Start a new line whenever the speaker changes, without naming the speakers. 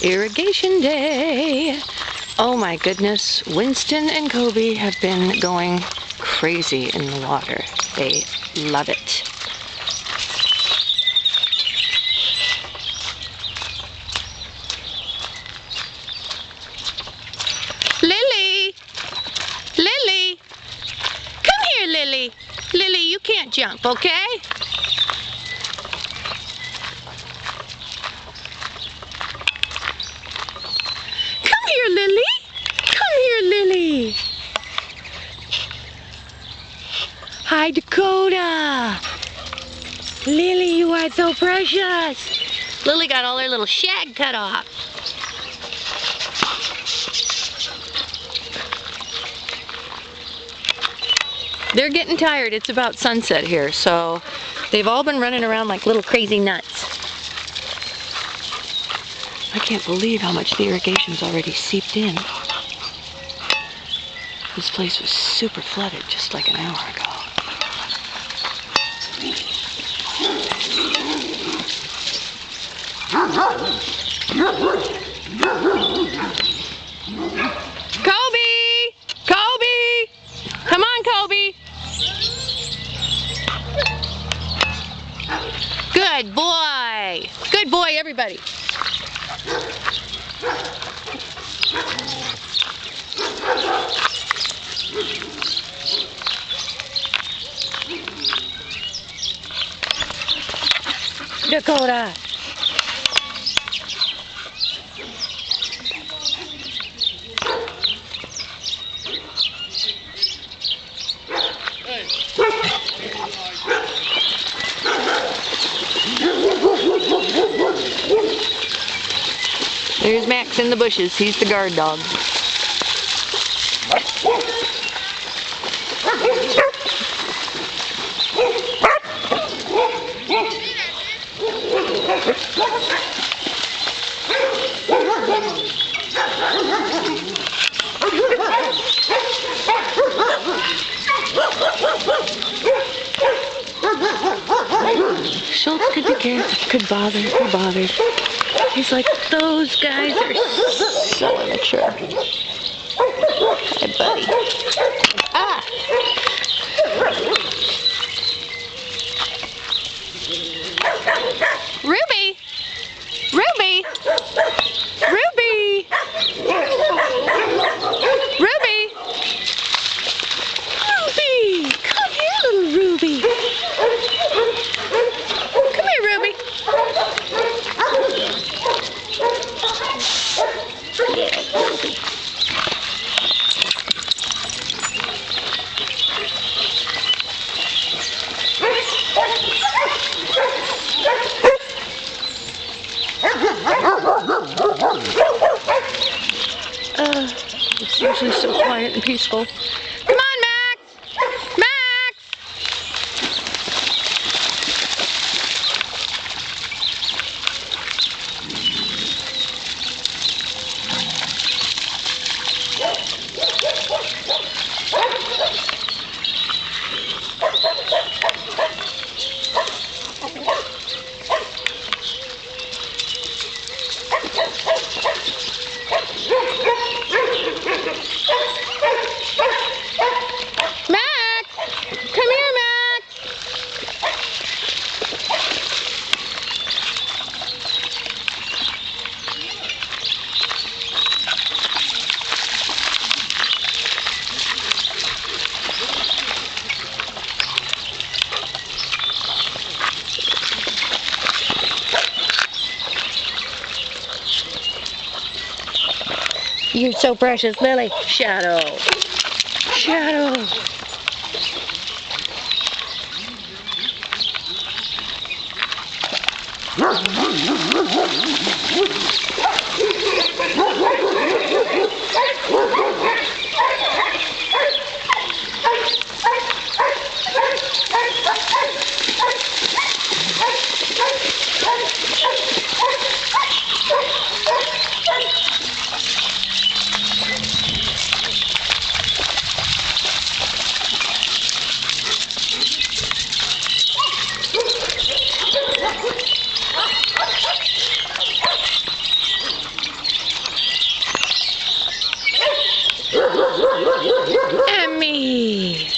Irrigation day. Oh my goodness, Winston and Kobe have been going crazy in the water. They love it. Lily! Lily! Come here, Lily! Lily, you can't jump, okay? Come here, Lily! Come here, Lily! Hi, Dakota! Lily, you are so precious! Lily got all her little shag cut off. They're getting tired. It's about sunset here, so they've all been running around like little crazy nuts. I can't believe how much the irrigation's already seeped in. This place was super flooded just like an hour ago. Kobe! Kobe! Come on, Kobe! Good boy! Good boy, everybody! Dakota! There's Max in the bushes. He's the guard dog. Schultz could bother. He bothered. He's like, those guys are so immature. Hi, buddy. Ah! Ruby! Ruby! Ruby! Ruby! Ruby! Come here, little Ruby! Come here, Ruby! Yeah, Ruby. It's usually so quiet and peaceful. Come on, Max! Max! You're so precious, Lily. Shadow. Shadow. Emmy!